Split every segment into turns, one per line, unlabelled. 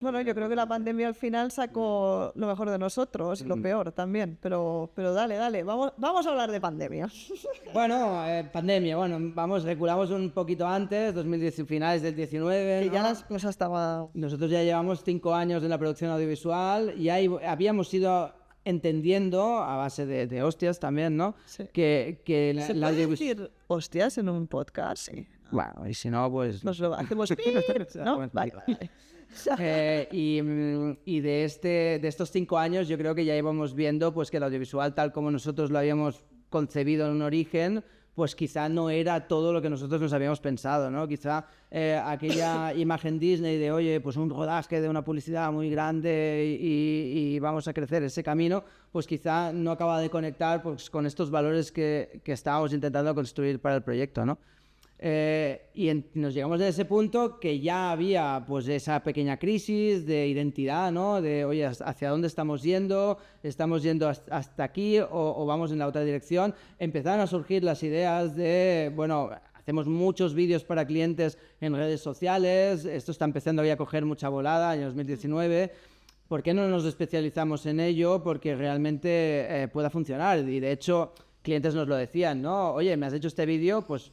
Bueno, yo creo que la pandemia al final sacó lo mejor de nosotros y lo peor también, pero dale, vamos a hablar de pandemia.
Bueno, pandemia, bueno, reculamos un poquito antes, 2010, finales del 19,
Que
¿no?
ya las cosas estaban...
Nosotros ya llevamos 5 años en la producción audiovisual y ahí habíamos ido entendiendo, a base de hostias también, ¿no?
Sí.
Que
¿Se
la
puede
audiovisual...
decir hostias en un podcast? Sí.
Bueno, y si no, pues...
Nos lo hacemos pip, ¿no? Vale.
Y de estos 5 años yo creo que ya íbamos viendo pues que el audiovisual tal como nosotros lo habíamos concebido en un origen, pues quizá no era todo lo que nosotros nos habíamos pensado, ¿no? Quizá aquella imagen Disney de, oye, pues un rodaje de una publicidad muy grande y vamos a crecer ese camino, pues quizá no acaba de conectar pues, con estos valores que estábamos intentando construir para el proyecto, ¿no? Nos llegamos de ese punto que ya había pues esa pequeña crisis de identidad, ¿no? De, oye, ¿hacia dónde estamos yendo? ¿Estamos yendo hasta aquí o vamos en la otra dirección? Empezaron a surgir las ideas de, bueno, hacemos muchos vídeos para clientes en redes sociales, esto está empezando a coger mucha volada, año 2019. ¿Por qué no nos especializamos en ello? Porque realmente pueda funcionar y de hecho... clientes nos lo decían, ¿no? Oye, me has hecho este vídeo, pues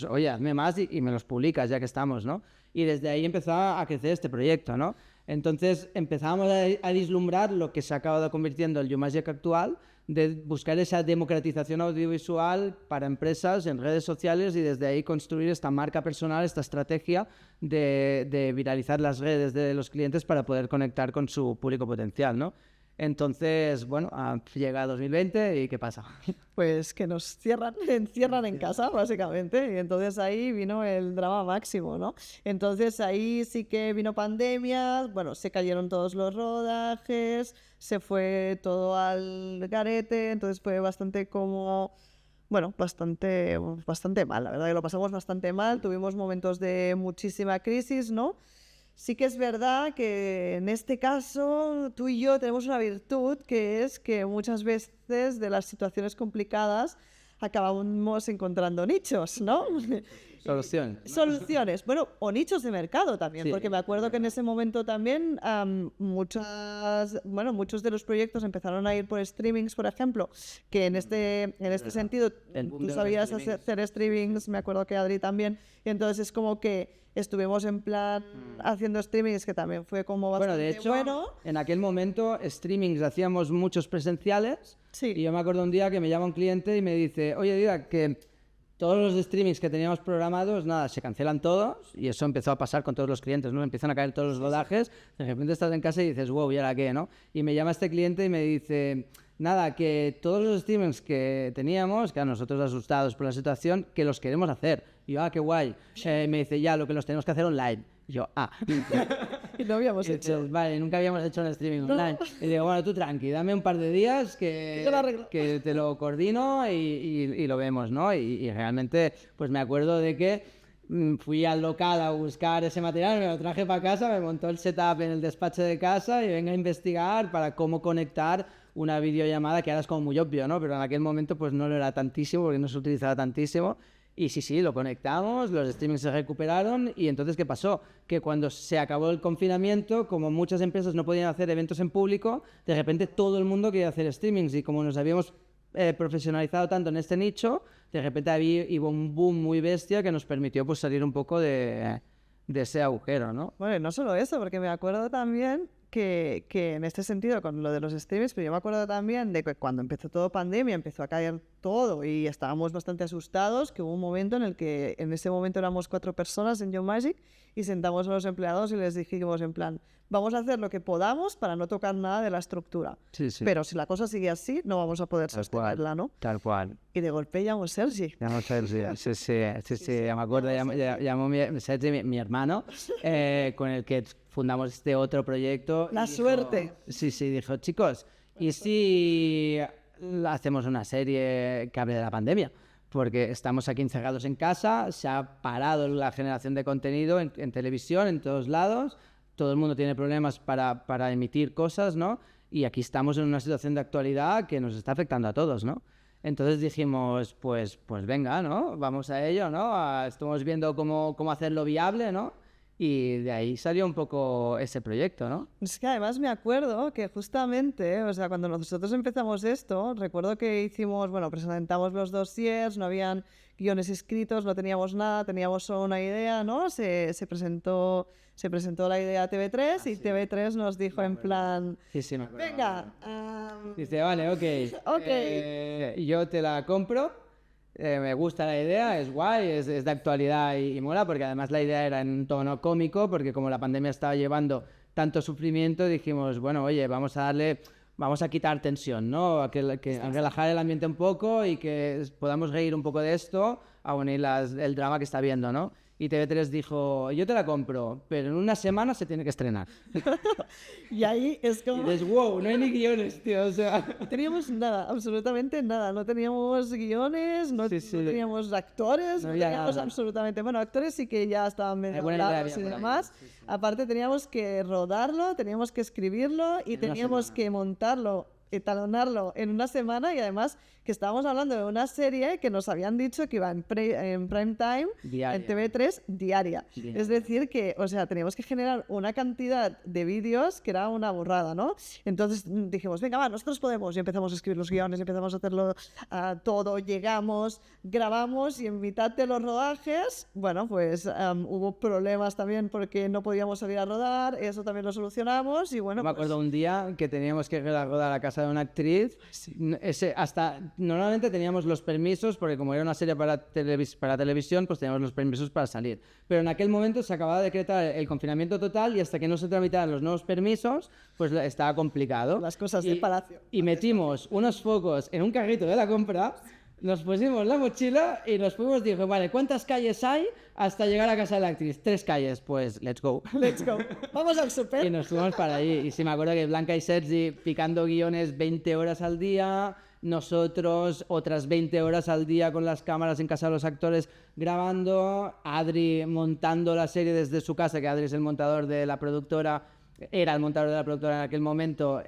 oye, hazme más y me los publicas ya que estamos, ¿no? Y desde ahí empezó a crecer este proyecto, ¿no? Entonces empezamos a vislumbrar lo que se ha acabado convirtiendo el YouMagic actual, de buscar esa democratización audiovisual para empresas en redes sociales y desde ahí construir esta marca personal, esta estrategia de viralizar las redes de los clientes para poder conectar con su público potencial, ¿no? Entonces, bueno, llega 2020 y ¿qué pasa?
Pues que nos encierran en casa, básicamente, y entonces ahí vino el drama máximo, ¿no? Entonces ahí sí que vino pandemia, bueno, se cayeron todos los rodajes, se fue todo al garete, entonces fue bastante como... Bueno, bastante mal, la verdad que lo pasamos bastante mal, tuvimos momentos de muchísima crisis, ¿no? Sí que es verdad que en este caso tú y yo tenemos una virtud que es que muchas veces de las situaciones complicadas acabamos encontrando nichos, ¿no? Soluciones, bueno, o nichos de mercado también,
Sí,
porque me acuerdo que en ese momento también muchos de los proyectos empezaron a ir por streamings, por ejemplo, que en este sentido tú sabías hacer streamings, me acuerdo que Adri también, y entonces es como que estuvimos en plan haciendo streamings que también fue como bastante
bueno. De hecho, en aquel momento streamings hacíamos muchos presenciales.
Sí.
Y yo me acuerdo un día que me llama un cliente y me dice, oye, diga que todos los streamings que teníamos programados, nada, se cancelan todos y eso empezó a pasar con todos los clientes, ¿no? Empiezan a caer todos los rodajes, de repente estás en casa y dices, wow, ¿y ahora qué, no? Y me llama este cliente y me dice, nada, que todos los streamings que teníamos, que a nosotros asustados por la situación, que los queremos hacer. Y yo, qué guay. Me dice, ya, lo que los tenemos que hacer online. Y yo,
Y no habíamos hecho.
Vale, nunca habíamos hecho un streaming online. Y digo, bueno, tú tranqui, dame un par de días que te lo coordino y lo vemos, ¿no? Y realmente, pues me acuerdo de que fui al local a buscar ese material, me lo traje para casa, me montó el setup en el despacho de casa y venga a investigar para cómo conectar una videollamada, que ahora es como muy obvio, ¿no? Pero en aquel momento pues no lo era tantísimo porque no se utilizaba tantísimo. Y sí, lo conectamos, los streamings se recuperaron y entonces ¿qué pasó? Que cuando se acabó el confinamiento, como muchas empresas no podían hacer eventos en público, de repente todo el mundo quería hacer streamings y como nos habíamos profesionalizado tanto en este nicho, de repente hubo un boom muy bestia que nos permitió pues salir un poco de ese agujero, ¿no?
Bueno, no solo eso, porque me acuerdo también que en este sentido, con lo de los streamings, pero yo me acuerdo también de que cuando empezó todo pandemia, empezó a caer todo y estábamos bastante asustados, que hubo un momento en el que en ese momento éramos 4 personas en YouMagic y sentamos a los empleados y les dijimos en plan, vamos a hacer lo que podamos para no tocar nada de la estructura.
Sí, sí.
Pero si la cosa sigue así, no vamos a poder sostenerla, ¿no?
Tal cual.
Y de golpe llamó Sergi.
Llamó Sergi, sí, ya me acuerdo, llamó Sergi, mi hermano, con el que fundamos este otro proyecto.
La suerte.
Sí, dijo, chicos, ¿y si hacemos una serie que hable de la pandemia? Porque estamos aquí encerrados en casa, se ha parado la generación de contenido en televisión, en todos lados, todo el mundo tiene problemas para emitir cosas, ¿no? Y aquí estamos en una situación de actualidad que nos está afectando a todos, ¿no? Entonces dijimos, pues venga, ¿no? Vamos a ello, ¿no? Estamos viendo cómo hacerlo viable, ¿no? y de ahí salió un poco ese proyecto, ¿no?
Es que además me acuerdo que justamente, o sea, cuando nosotros empezamos esto, recuerdo que hicimos, bueno, presentamos los dossiers, no habían guiones escritos, no teníamos nada, teníamos solo una idea, ¿no? Se presentó la idea a TV3 y TV3 nos dijo en plan,
Sí, me acuerdo.
venga,
Dice, vale, ok.
Ok.
Yo te la compro. Me gusta la idea, es guay, es de actualidad y mola, porque además la idea era en un tono cómico, porque como la pandemia estaba llevando tanto sufrimiento, dijimos, bueno, oye, vamos a quitar tensión, ¿no? A relajar el ambiente un poco y que podamos reír un poco de esto, a unir el drama que está viendo, ¿no? Y TV3 dijo, yo te la compro, pero en una semana se tiene que estrenar.
Y ahí es
Y
como...
dices, wow, no hay ni guiones, tío, o sea...
No teníamos nada, absolutamente nada. No teníamos guiones, no teníamos actores,
No
no
había
teníamos
nada.
absolutamente... Bueno, actores sí que ya estaban medio
Alguna idea
hablados y
había por ahí,
demás. Aparte teníamos que rodarlo, teníamos que escribirlo y
En una
teníamos
semana.
que montarlo, talonarlo en una semana, y además que estábamos hablando de una serie que nos habían dicho que iba en prime time,
Diaria.
en TV3 diaria.
Diaria.
Es decir que, o sea, teníamos que generar una cantidad de vídeos que era una burrada, ¿no? Entonces dijimos, venga, va, nosotros podemos. Y empezamos a escribir los guiones, empezamos a hacerlo todo, llegamos, grabamos, y en mitad de los rodajes, bueno, pues hubo problemas también porque no podíamos salir a rodar, eso también lo solucionamos y bueno,
Me
pues,
acuerdo un día que teníamos que ir a rodar a casa de una actriz. Normalmente teníamos los permisos, porque como era una serie para televisión, pues teníamos los permisos para salir. Pero en aquel momento se acababa de decretar el confinamiento total y hasta que no se tramitaran los nuevos permisos, pues estaba complicado.
las cosas de palacio.
Y metimos unos focos en un carrito de la compra, nos pusimos la mochila y nos fuimos. Dije, vale, ¿cuántas calles hay hasta llegar a casa de la actriz? 3 calles, pues let's go.
Let's go. Vamos al
Y
super.
nos fuimos para allí. Y sí me acuerdo que Blanca y Sergi picando guiones 20 horas al día, nosotros otras 20 horas al día con las cámaras en casa de los actores grabando, Adri montando la serie desde su casa, que Adri es el montador de la productora, era el montador de la productora en aquel momento,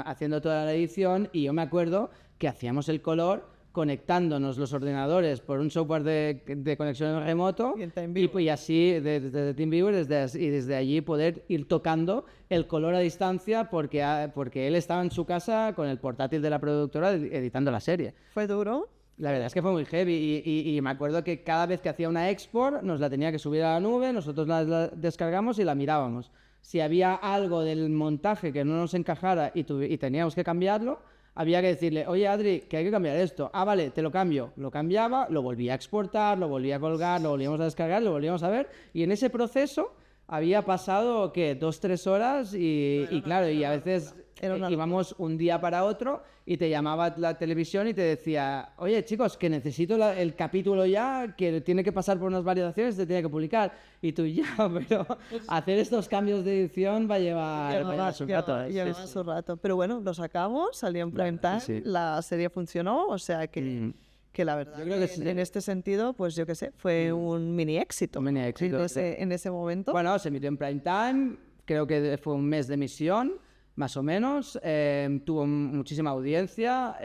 haciendo toda la edición. Y yo me acuerdo que hacíamos el color conectándonos los ordenadores por un software de conexión remoto
Y en TeamViewer.
y así desde TeamViewer y desde allí poder ir tocando el color a distancia porque él estaba en su casa con el portátil de la productora editando la serie.
Fue duro.
La verdad es que fue muy heavy y me acuerdo que cada vez que hacía una export nos la tenía que subir a la nube, nosotros la descargamos y la mirábamos. Si había algo del montaje que no nos encajara y teníamos que cambiarlo, había que decirle, oye Adri, que hay que cambiar esto. Ah, vale, te lo cambio. Lo cambiaba, lo volvía a exportar, lo volvía a colgar, lo volvíamos a descargar, lo volvíamos a ver. Y en ese proceso había pasado, ¿qué? 2-3 horas y claro, y a veces íbamos un día para otro y te llamaba la televisión y te decía, oye chicos, que necesito el capítulo ya, que tiene que pasar por unas validaciones, te tiene que publicar. Y tú, ya, pero hacer estos cambios de edición va a llevar su rato.
Llevaba su rato. Pero bueno, lo sacamos, salió en prime time,
sí.
la serie funcionó, o sea que la verdad
Yo creo que
que
sí.
en este sentido, pues yo qué sé, fue un mini éxito.
Un mini éxito,
En ese momento.
Bueno, se emitió en prime time, creo que fue un mes de emisión, más o menos, tuvo muchísima audiencia,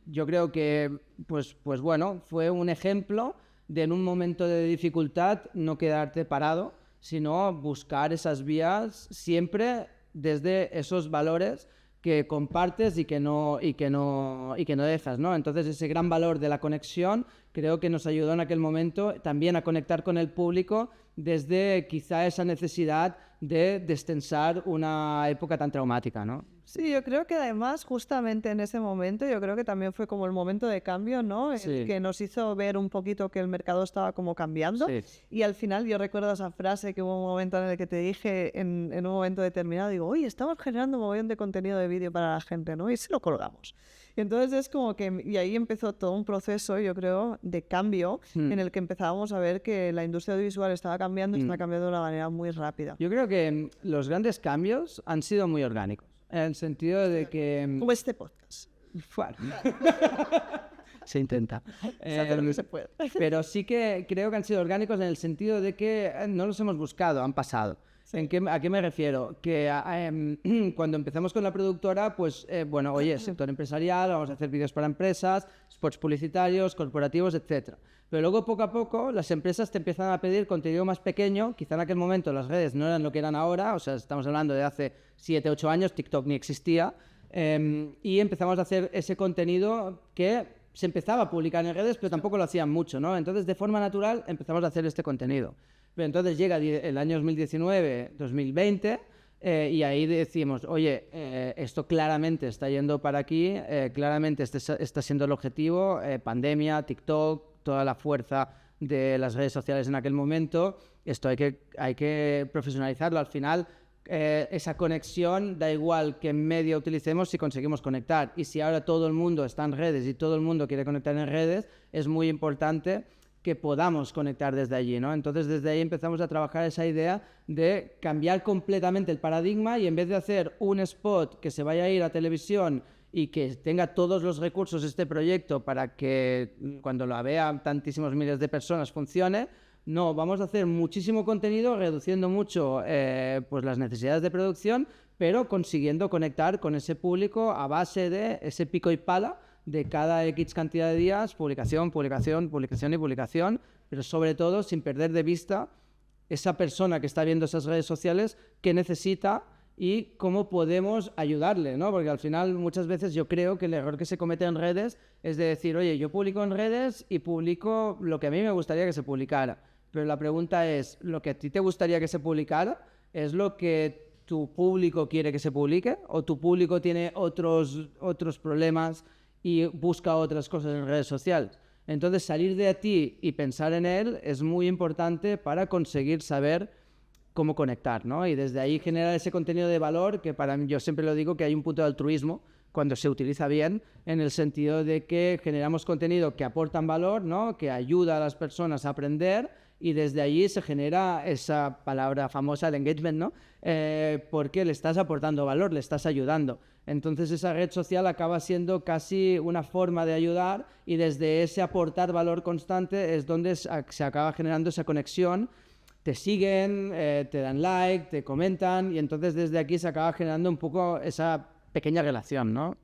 yo creo que, pues bueno, fue un ejemplo de en un momento de dificultad no quedarte parado, sino buscar esas vías siempre desde esos valores que compartes y que no dejas, ¿no? Entonces ese gran valor de la conexión creo que nos ayudó en aquel momento también a conectar con el público desde quizá esa necesidad de destensar una época tan traumática, ¿no?
Sí, yo creo que además justamente en ese momento, yo creo que también fue como el momento de cambio, ¿no?
Sí.
Que nos hizo ver un poquito que el mercado estaba como cambiando.
Sí.
Y al final yo recuerdo esa frase que hubo un momento en el que te dije en un momento determinado, digo, oye, estamos generando un montón de contenido de vídeo para la gente, ¿no? Y se lo colgamos. Y entonces es como que, y ahí empezó todo un proceso, yo creo, de cambio en el que empezábamos a ver que la industria audiovisual estaba cambiando y está cambiando de una manera muy rápida.
Yo creo que los grandes cambios han sido muy orgánicos, en el sentido de que...
Como este podcast.
Bueno. Se intenta.
Pero no se puede.
Pero sí que creo que han sido orgánicos en el sentido de que no los hemos buscado, han pasado. ¿A qué me refiero? Que cuando empezamos con la productora, pues, bueno, oye, sector empresarial, vamos a hacer vídeos para empresas, spots publicitarios, corporativos, etcétera. Pero luego, poco a poco, las empresas te empiezan a pedir contenido más pequeño. Quizá en aquel momento las redes no eran lo que eran ahora, o sea, estamos hablando de hace 7, 8 años, TikTok ni existía, y empezamos a hacer ese contenido que se empezaba a publicar en redes, pero tampoco lo hacían mucho, ¿no? Entonces, de forma natural, empezamos a hacer este contenido. Pero entonces llega el año 2019, 2020, y ahí decimos, oye, esto claramente está yendo para aquí, claramente este está siendo el objetivo, pandemia, TikTok, toda la fuerza de las redes sociales en aquel momento, esto hay que profesionalizarlo. Al final, esa conexión, da igual qué medio utilicemos si conseguimos conectar. Y si ahora todo el mundo está en redes y todo el mundo quiere conectar en redes, es muy importante que podamos conectar desde allí, ¿no? Entonces, desde ahí empezamos a trabajar esa idea de cambiar completamente el paradigma y en vez de hacer un spot que se vaya a ir a televisión y que tenga todos los recursos este proyecto para que cuando lo vean tantísimos miles de personas funcione, no, vamos a hacer muchísimo contenido, reduciendo mucho pues las necesidades de producción, pero consiguiendo conectar con ese público a base de ese pico y pala de cada X cantidad de días, publicación, publicación, publicación y publicación, pero sobre todo sin perder de vista esa persona que está viendo esas redes sociales, qué necesita y cómo podemos ayudarle, ¿no? Porque al final muchas veces yo creo que el error que se comete en redes es de decir, oye, yo publico en redes y publico lo que a mí me gustaría que se publicara. Pero la pregunta es, ¿lo que a ti te gustaría que se publicara es lo que tu público quiere que se publique? ¿O tu público tiene otros problemas y busca otras cosas en redes sociales? Entonces, salir de ti y pensar en él es muy importante para conseguir saber cómo conectar, ¿no? Y desde ahí generar ese contenido de valor que para mí, yo siempre lo digo, que hay un punto de altruismo cuando se utiliza bien, en el sentido de que generamos contenido que aportan valor, ¿no? Que ayuda a las personas a aprender y desde allí se genera esa palabra famosa, el engagement, ¿no? Porque le estás aportando valor, le estás ayudando. Entonces esa red social acaba siendo casi una forma de ayudar y desde ese aportar valor constante es donde se acaba generando esa conexión. Te siguen, te dan like, te comentan y entonces desde aquí se acaba generando un poco esa pequeña relación, ¿no?